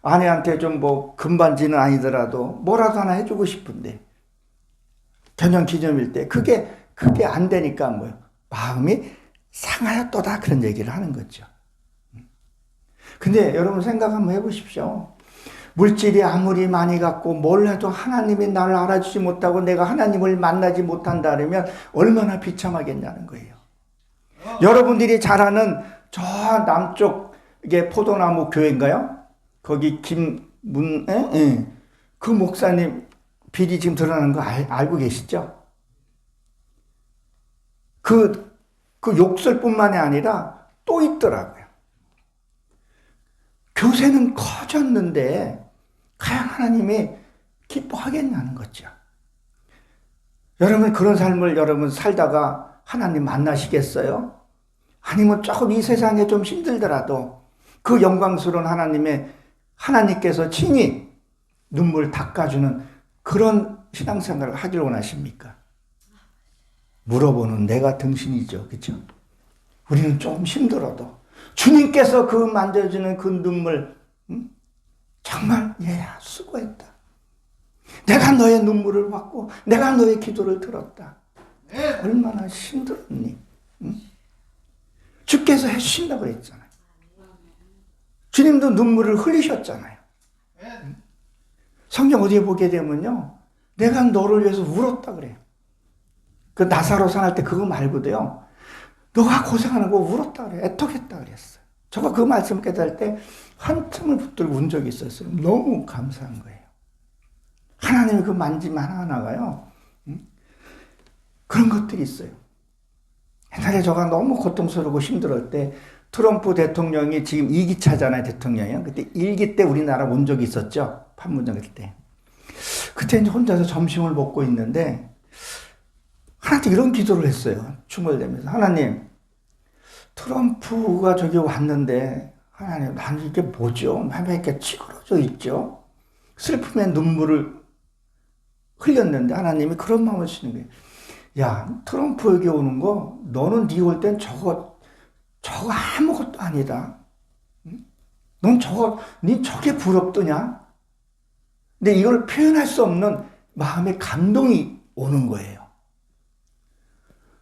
아내한테 좀 뭐 금반지는 아니더라도 뭐라도 하나 해주고 싶은데 결혼 기념일 때 그게 안 되니까 뭐요? 마음이 상하였도다 그런 얘기를 하는 거죠. 근데 여러분 생각 한번 해보십시오. 물질이 아무리 많이 갖고 뭘 해도 하나님이 나를 알아주지 못하고 내가 하나님을 만나지 못한다 그러면 얼마나 비참하겠냐는 거예요. 여러분들이 잘 아는 저 남쪽 이게 포도나무 교회인가요? 거기 그 목사님 비리 지금 드러나는 거 알고 계시죠? 그 욕설뿐만이 아니라 또 있더라고요. 교세는 커졌는데 과연 하나님이 기뻐하겠냐는 거죠. 여러분 그런 삶을 여러분 살다가 하나님 만나시겠어요? 아니면 조금 이 세상에 좀 힘들더라도 그 영광스러운 하나님께서 친히 눈물 닦아주는 그런 신앙생활을 하기를 원하십니까? 물어보는 내가 등신이죠. 그렇죠? 우리는 좀 힘들어도 주님께서 그 만져주는 그 눈물 정말 얘야 수고했다. 내가 너의 눈물을 봤고 내가 너의 기도를 들었다. 얼마나 힘들었니? 주께서 해주신다고 그랬잖아요. 주님도 눈물을 흘리셨잖아요. 성경 어디에 보게 되면요. 내가 너를 위해서 울었다 그래요. 그 나사로 산할 때 그거 말고도요. 너가 고생하는 거 울었다 그래. 애통했다 그랬어요. 저가 그 말씀을 깨달을 때 한참을 붙들고 운 적이 있었어요. 너무 감사한 거예요. 하나님의 그 만짐 하나하나가요. 그런 것들이 있어요. 옛날에 저가 너무 고통스럽고 힘들을 때 트럼프 대통령이 지금 2기차잖아요. 대통령이요. 그때 1기 때 우리나라 온 적이 있었죠. 판문점 때. 그때 이제 혼자서 점심을 먹고 있는데 하나한테 이런 기도를 했어요. 중얼대면서. 하나님, 트럼프가 저기 왔는데 하나님, 나는 이게 뭐죠? 나는 이렇게 찌그러져 있죠? 슬픔에 눈물을 흘렸는데 하나님이 그런 마음을 주시는 거예요. 야, 트럼프 여기 오는 거 너는 네 올 땐 저거 아무것도 아니다. 넌 네 저게 부럽더냐? 근데 이걸 표현할 수 없는 마음의 감동이 오는 거예요.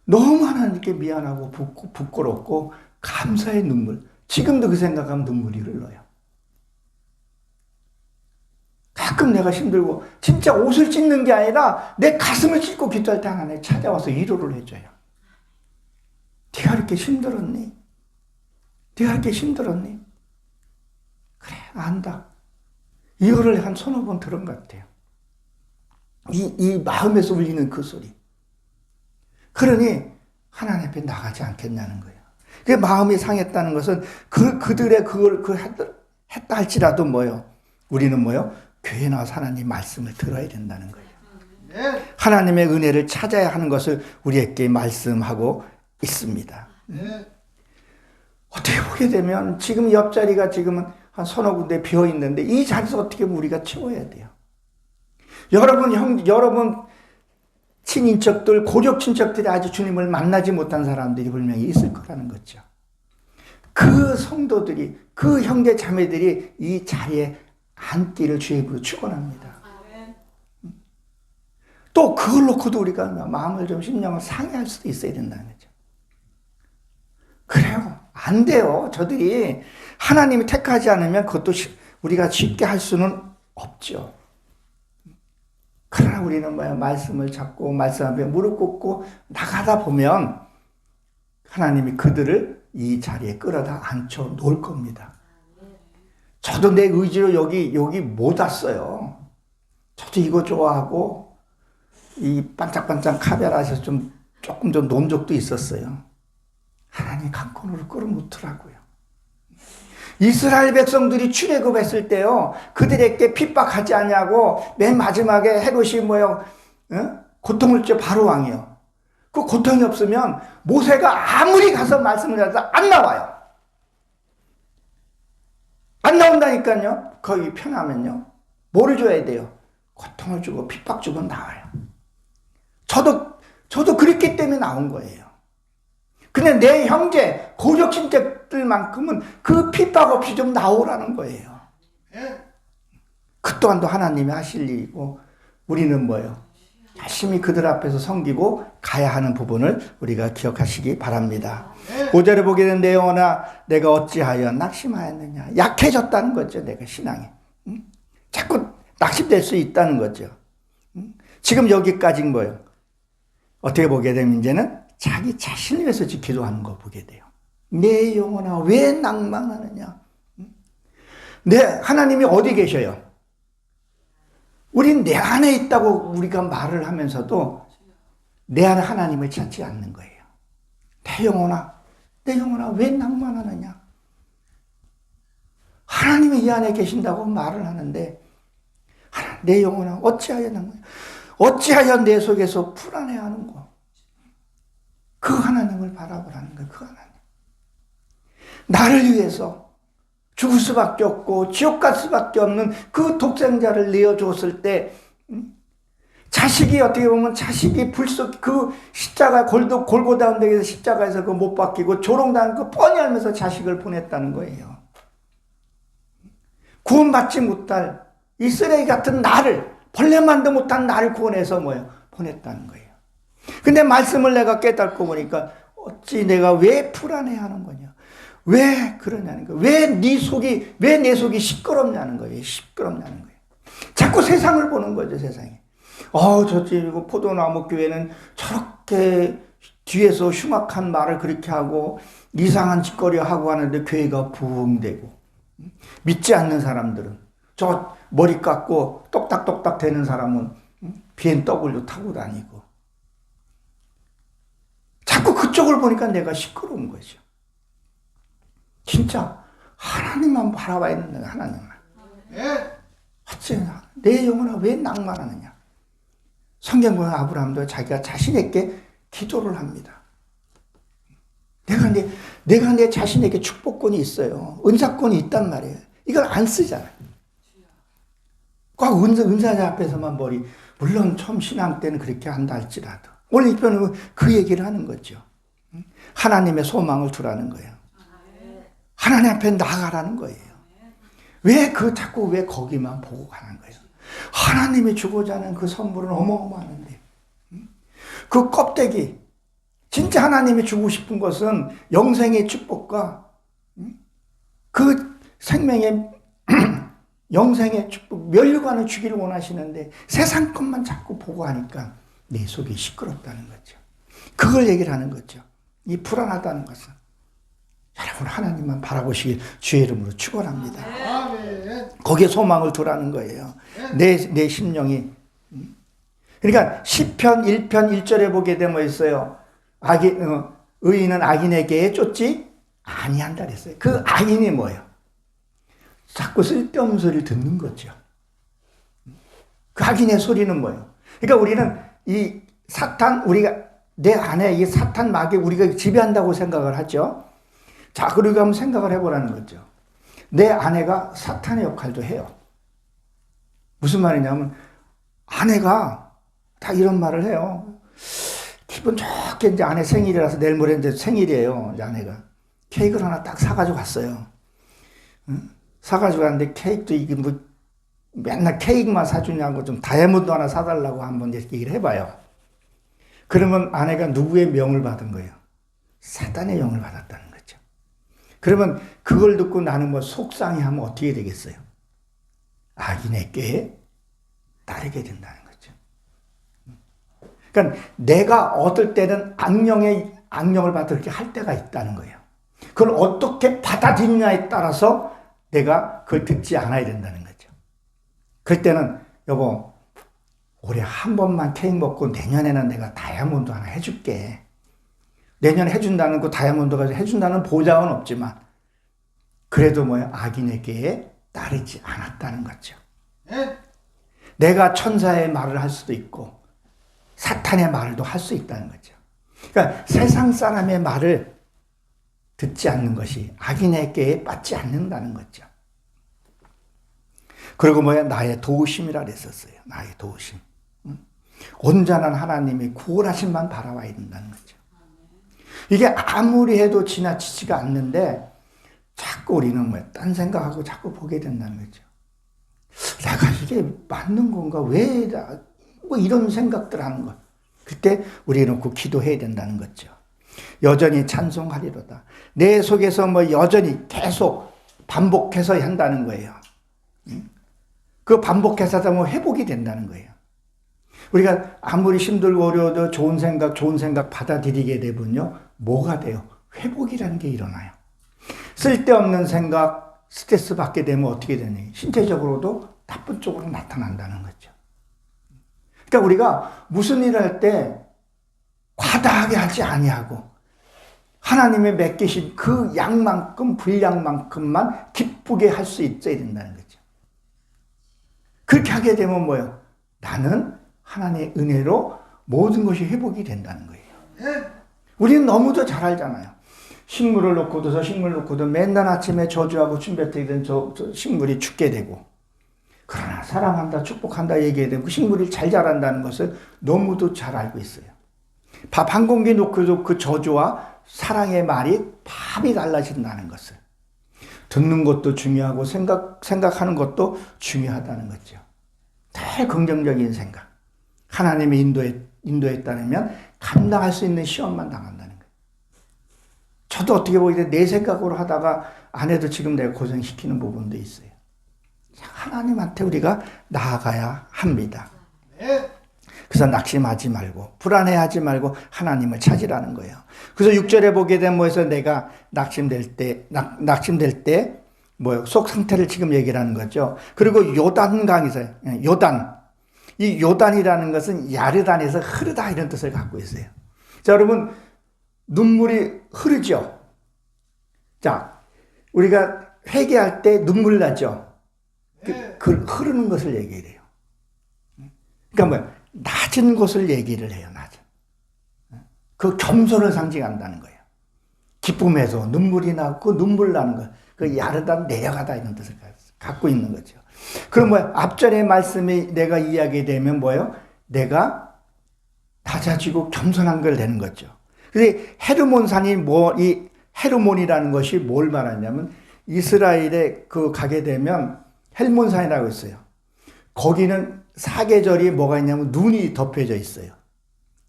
너무 하나님께 미안하고 부끄럽고 감사의 눈물. 지금도 그 생각하면 눈물이 흘러요. 가끔 내가 힘들고 진짜 옷을 찢는 게 아니라 내 가슴을 찢고 기도할 때 하나님 찾아와서 위로를 해줘요. 네가 이렇게 힘들었니? 네가 이렇게 힘들었니? 그래, 안다. 이거를 한 서너 번 들은 것 같아요. 이 마음에서 울리는 그 소리. 그러니 하나님 앞에 나가지 않겠냐는 거예요. 그 마음이 상했다는 것은 그들의 그걸 했다 할지라도 뭐요? 우리는 뭐요? 교회 나와서 하나님 말씀을 들어야 된다는 거예요. 네. 하나님의 은혜를 찾아야 하는 것을 우리에게 말씀하고 있습니다. 네. 어떻게 보게 되면 지금 옆자리가 지금은 한 서너 군데 비어 있는데 이 자리에서 어떻게 보면 우리가 채워야 돼요. 여러분 친인척들, 고력 친척들이 아직 주님을 만나지 못한 사람들이 분명히 있을 거라는 거죠. 그 성도들이, 그 형제 자매들이 이 자리에 앉기를 주의 이름으로 축원합니다. 또 그걸 놓고도 우리가 마음을 좀 심령을 상해할 수도 있어야 된다는 거죠. 그래요. 안 돼요. 저들이 하나님이 택하지 않으면 그것도 우리가 쉽게 할 수는 없죠. 그러나 우리는 말씀을 잡고 말씀 앞에 무릎 꿇고 나가다 보면 하나님이 그들을 이 자리에 끌어다 앉혀 놓을 겁니다. 저도 내 의지로 여기 못 왔어요. 저도 이거 좋아하고 이 반짝반짝 카메라에서 조금 논 적도 있었어요. 하나님 강권으로 끌어놓더라고요. 이스라엘 백성들이 출애굽했을 때요, 그들에게 핍박하지 않냐고 맨 마지막에 헤롯이 고통을 줘 바로 왕이요. 그 고통이 없으면 모세가 아무리 가서 말씀을 해도 안 나와요. 안 나온다니까요. 거기 편하면요. 뭐를 줘야 돼요? 고통을 주고 핍박 주고 나와요. 저도 그랬기 때문에 나온 거예요. 근데 내 형제, 고적 친척들만큼은 그 핍박 없이 좀 나오라는 거예요. 그 또한도 하나님이 하실 일이고, 우리는 뭐예요? 열심히 그들 앞에서 섬기고 가야 하는 부분을 우리가 기억하시기 바랍니다. 5절에 보게 된 내 영혼아 내가 어찌하여 낙심하였느냐. 약해졌다는 거죠. 내가 신앙이. 자꾸 낙심될 수 있다는 거죠. 지금 여기까지인 거예요. 어떻게 보게 되면 이제는 자기 자신을 위해서 기도하는 거 보게 돼요. 내 영혼아 왜 낭망하느냐. 하나님이 어디 계셔요? 우린 내 안에 있다고 우리가 말을 하면서도 내 안에 하나님을 찾지 않는 거예요. 내 영혼아 왜 낭만하느냐. 하나님이 이 안에 계신다고 말을 하는데 내 영혼아 어찌하여 낭만하냐. 어찌하여 내 속에서 불안해하는고. 그 하나님을 바라보라는 거예요. 그 하나님. 나를 위해서 죽을 수밖에 없고 지옥 갈 수밖에 없는 그 독생자를 내어줬을 때 자식이 어떻게 보면 자식이 그 십자가 골고다 언덕에서 십자가에서 그 못 박히고 조롱당한 그 뻔히 알면서 자식을 보냈다는 거예요. 구원받지 못할 이 쓰레기 같은 나를, 벌레만도 못한 나를 구원해서 보냈다는 거예요. 근데 말씀을 내가 깨닫고 보니까 어찌 내가 왜 불안해하는 거냐. 왜 그러냐는 거예요. 왜 내 속이 시끄럽냐는 거예요. 시끄럽냐는 거예요. 자꾸 세상을 보는 거죠, 세상에. 저기 포도나무 교회는 저렇게 뒤에서 흉악한 말을 그렇게 하고 이상한 짓거리 하고 하는데 교회가 부흥되고, 믿지 않는 사람들은 저 머리 깎고 똑딱똑딱 되는 사람은 BMW 타고 다니고, 자꾸 그쪽을 보니까 내가 시끄러운 거죠. 진짜 하나님만 바라봐야 되는 거야. 하나님만. 어째나 내 영혼아 왜 낭만하느냐. 성경 보면 아브라함도 자기가 자신에게 기도를 합니다. 내가 내 자신에게 축복권이 있어요. 은사권이 있단 말이에요. 이걸 안 쓰잖아요. 꼭 은사자 앞에서만 물론 처음 신앙 때는 그렇게 한다 할지라도 오늘 이 편은 그 얘기를 하는 거죠. 하나님의 소망을 두라는 거예요. 하나님 앞에 나가라는 거예요. 자꾸 왜 거기만 보고 가는 거예요? 하나님이 주고자 하는 그 선물은 어마어마한데, 그 껍데기, 진짜 하나님이 주고 싶은 것은 영생의 축복과 그 생명의 영생의 축복, 멸류관을 주기를 원하시는데 세상 것만 자꾸 보고 하니까 내 속이 시끄럽다는 거죠. 그걸 얘기를 하는 거죠. 이 불안하다는 것은. 여러분 하나님만 바라보시길 주의 이름으로 축원합니다. 거기에 소망을 두라는 거예요. 내 심령이. 그러니까 시편 1편 1절에 보게 되면 있어요. 의인은 악인에게 쫓지 아니한다 그랬어요. 그 악인이 뭐예요? 자꾸 쓸데없는 소리를 듣는 거죠. 그 악인의 소리는 뭐예요? 그러니까 우리는 이 사탄, 우리가 내 안에 이 사탄 마귀 우리가 지배한다고 생각을 하죠. 자, 그리고 한번 생각을 해보라는 거죠. 내 아내가 사탄의 역할도 해요. 무슨 말이냐면 아내가 다 이런 말을 해요. 기분 좋게 이제 아내 생일이라서 내일 모레 이제 생일이에요. 이제 아내가 케이크를 하나 딱 사가지고 왔어요. 사가지고 왔는데 케이크도 이게 맨날 케이크만 사주냐고 좀 다이아몬드 하나 사달라고 한번 이렇게 얘기를 해봐요. 그러면 아내가 누구의 명을 받은 거예요? 사단의 영을 받았다는 거죠. 그러면 그걸 듣고 나는 뭐 속상해하면 어떻게 되겠어요? 악인의 꾀에 따르게 된다는 거죠. 그러니까 내가 어떨 때는 악령을 받아 이렇게 할 때가 있다는 거예요. 그걸 어떻게 받아들이냐에 따라서 내가 그걸 듣지 않아야 된다는 거죠. 그때는 여보, 올해 한 번만 케이크 먹고 내년에는 내가 다이아몬드 하나 해줄게. 내년에 해준다는 그 다이아몬드가 해준다는 보장은 없지만 그래도 뭐야, 악인에게 따르지 않았다는 거죠. 내가 천사의 말을 할 수도 있고 사탄의 말도 할 수 있다는 거죠. 그러니까 세상 사람의 말을 듣지 않는 것이 악인에게 빠지지 않는다는 거죠. 그리고 뭐야, 나의 도우심이라 그랬었어요. 나의 도우심. 온전한 하나님이 구원하심만 바라봐야 된다는 거죠. 이게 아무리 해도 지나치지가 않는데 자꾸 우리는 뭐야, 딴 생각하고 자꾸 보게 된다는 거죠. 내가 이게 맞는 건가? 왜 뭐 이런 생각들 하는 거. 그때 우리 놓고 기도해야 된다는 거죠. 여전히 찬송하리로다. 내 속에서 뭐 여전히 계속 반복해서 한다는 거예요. 그 반복해서 하다 보면 회복이 된다는 거예요. 우리가 아무리 힘들고 어려워도 좋은 생각 받아들이게 되면요, 뭐가 돼요? 회복이라는 게 일어나요. 쓸데없는 생각, 스트레스 받게 되면 어떻게 되냐? 신체적으로도 나쁜 쪽으로 나타난다는 거죠. 그러니까 우리가 무슨 일을 할 때 과다하게 하지 아니하고 하나님의 맡기신 그 양만큼, 분량만큼만 기쁘게 할 수 있어야 된다는 거죠. 그렇게 하게 되면 뭐예요? 나는 하나님의 은혜로 모든 것이 회복이 된다는 거예요. 우리는 너무도 잘 알잖아요. 식물을 놓고도 저 식물 놓고도 맨날 아침에 저주하고 춤뱉이던 저 식물이 죽게 되고, 그러나 사랑한다, 축복한다 얘기해야 되고 그 식물이 잘 자란다는 것을 너무도 잘 알고 있어요. 밥 한 공기 놓고도 그 저주와 사랑의 말이 밥이 달라진다는 것을 듣는 것도 중요하고 생각하는 것도 중요하다는 거죠. 늘 긍정적인 생각. 하나님의 인도에 따르면 감당할 수 있는 시험만 당한다는 거예요. 저도 어떻게 보기에 내 생각으로 하다가 아내도 지금 내가 고생시키는 부분도 있어요. 하나님한테 우리가 나아가야 합니다. 그래서 낙심하지 말고 불안해하지 말고 하나님을 찾으라는 거예요. 그래서 6절에 보게 되면 뭐해서 내가 낙심될 때 뭐 속 상태를 지금 얘기를 하는 거죠. 그리고 요단강에서 이 요단이라는 것은 야르단에서 흐르다 이런 뜻을 갖고 있어요. 자, 여러분, 눈물이 흐르죠. 자, 우리가 회개할 때 눈물 나죠. 그 흐르는 것을 얘기해요. 그러니까 뭐 낮은 것을 얘기를 해요. 낮은. 그 겸손을 상징한다는 거예요. 기쁨에서 눈물이 나고 눈물 나는 거. 그 야르다 내려가다 이런 뜻을 갖고 있는 거죠. 그럼 뭐 앞절의 말씀이 내가 이야기 되면 뭐예요? 내가 낮아지고 겸손한 걸 되는 거죠. 근데 헤르몬산이 이 헤르몬이라는 것이 뭘 말하냐면 이스라엘에 가게 되면 헬몬산이라고 있어요. 거기는 사계절이 뭐가 있냐면 눈이 덮여져 있어요.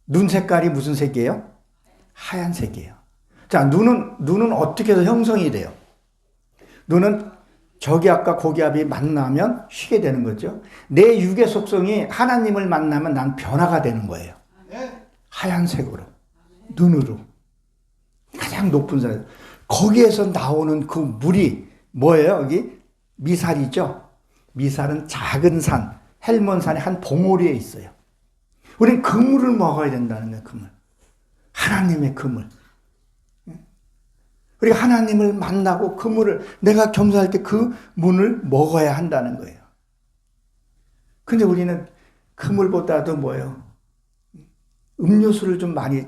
눈 색깔이 무슨 색이에요? 하얀색이에요. 자, 눈은 어떻게 해서 형성이 돼요? 눈은 저기압과 고기압이 만나면 쉬게 되는 거죠. 내 육의 속성이 하나님을 만나면 난 변화가 되는 거예요. 하얀색으로, 눈으로. 가장 높은 산. 거기에서 나오는 그 물이 뭐예요? 여기 미살이죠. 미살은 작은 산, 헬몬산의 한 봉우리에 있어요. 우리는 그 물을 먹어야 된다는 거예요. 그 물. 하나님의 그 물. 우리가 하나님을 만나고 그 물을, 내가 겸손할 때 그 물을 먹어야 한다는 거예요. 근데 우리는 그 물보다도 뭐예요? 음료수를 좀 많이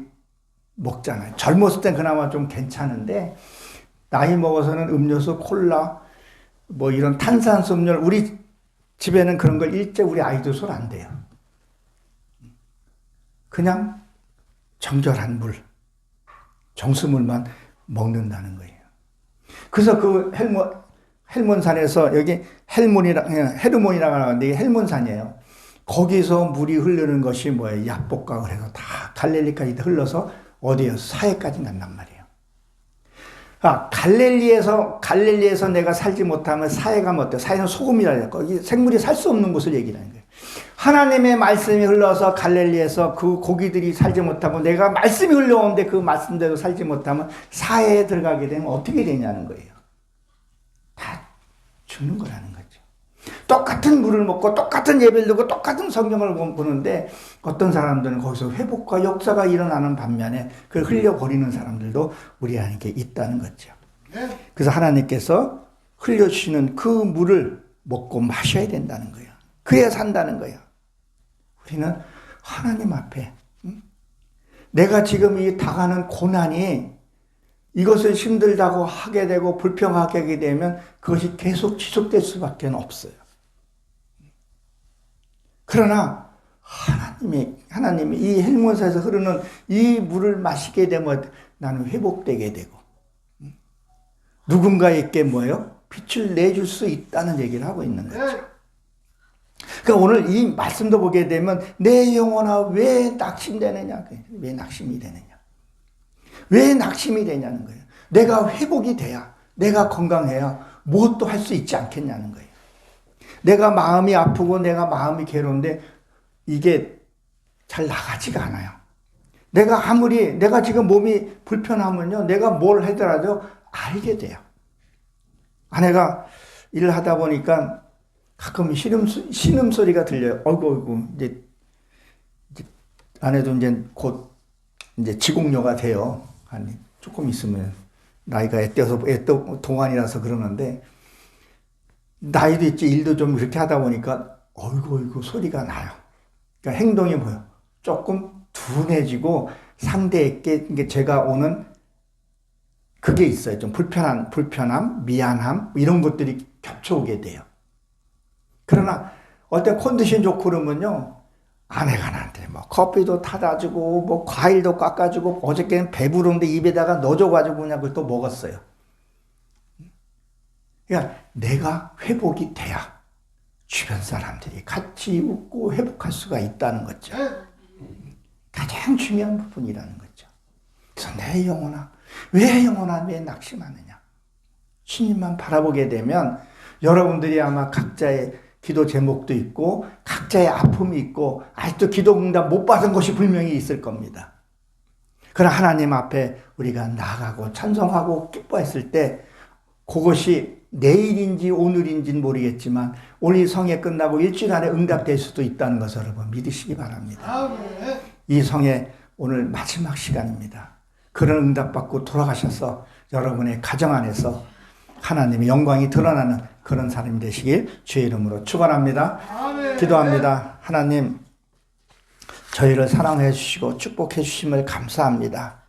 먹잖아요. 젊었을 땐 그나마 좀 괜찮은데 나이 먹어서는 음료수, 콜라, 뭐 이런 탄산수 음료, 우리 집에는 그런 걸 일제 우리 아이도 손 안 대요. 그냥 정결한 물, 정수물만 먹는다는 거예요. 그래서 그 헬몬산에서 여기 헤르몬이라고 하는데 이게 헬몬산이에요. 거기서 물이 흐르는 것이 뭐예요? 야복강을 해서 다 갈릴리까지 흘러서 어디에요? 사해까지 간단 말이에요. 갈릴리에서 내가 살지 못하면 사해가 뭐 어때요? 사해는 소금이라 해요. 거기 생물이 살 수 없는 곳을 얘기하는 거예요. 하나님의 말씀이 흘러서 갈릴리에서 그 고기들이 살지 못하고 내가 말씀이 흘러오는데 그 말씀대로 살지 못하면 사해에 들어가게 되면 어떻게 되냐는 거예요. 다 죽는 거라는 거죠. 똑같은 물을 먹고 똑같은 예배를 드리고 똑같은 성경을 보는데 어떤 사람들은 거기서 회복과 역사가 일어나는 반면에 그걸 흘려버리는 사람들도 우리 안에 있다는 거죠. 그래서 하나님께서 흘려주시는 그 물을 먹고 마셔야 된다는 거예요. 그래야 산다는 거예요. 우리는 하나님 앞에 내가 지금 이 당하는 고난이 이것을 힘들다고 하게 되고 불평하게 하게 되면 그것이 계속 지속될 수밖에 없어요. 그러나 하나님이 이 헬몬산에서 흐르는 이 물을 마시게 되면 나는 회복되게 되고 누군가에게 뭐예요? 빛을 내줄 수 있다는 얘기를 하고 있는 거죠. 그러니까 오늘 이 말씀도 보게 되면 내 영혼아 왜 낙심되느냐? 왜 낙심이 되느냐? 왜 낙심이 되냐는 거예요. 내가 회복이 돼야, 내가 건강해야 무엇도 할 수 있지 않겠냐는 거예요. 내가 마음이 아프고 내가 마음이 괴로운데 이게 잘 나가지가 않아요. 내가 지금 몸이 불편하면요, 내가 뭘 하더라도 알게 돼요. 아내가 일을 하다 보니까 가끔 신음소리가 들려요. 어이구, 이제 아내도 이제 곧 지공녀가 돼요. 한 조금 있으면 나이가 애 동안이라서 그러는데 나이도 있지 일도 좀 이렇게 하다 보니까 어이구 소리가 나요. 그러니까 행동이 뭐예요? 조금 둔해지고 상대에게 이게 제가 오는 그게 있어요. 좀 불편함, 미안함 이런 것들이 겹쳐오게 돼요. 그러나 어떤 컨디션 좋고 그러면요, 아내가 나한테 뭐 커피도 타다 주고 뭐 과일도 깎아주고 어저께는 배부른데 입에다가 넣어줘가지고 그냥 그걸 또 먹었어요. 그러니까 내가 회복이 돼야 주변 사람들이 같이 웃고 회복할 수가 있다는 거죠. 가장 중요한 부분이라는 거죠. 그래서 내 영혼아 왜 낙심하느냐? 주님만 바라보게 되면 여러분들이 아마 각자의 기도 제목도 있고 각자의 아픔이 있고 아직도 기도 응답 못 받은 것이 분명히 있을 겁니다. 그러나 하나님 앞에 우리가 나가고 찬송하고 기뻐했을 때 그것이 내일인지 오늘인지는 모르겠지만 오늘 성회 끝나고 일주일 안에 응답될 수도 있다는 것을 여러분 믿으시기 바랍니다. 이 성회 오늘 마지막 시간입니다. 그런 응답받고 돌아가셔서 여러분의 가정 안에서 하나님의 영광이 드러나는 그런 사람이 되시길 주의 이름으로 축원합니다. 기도합니다. 하나님, 저희를 사랑해 주시고 축복해 주심을 감사합니다.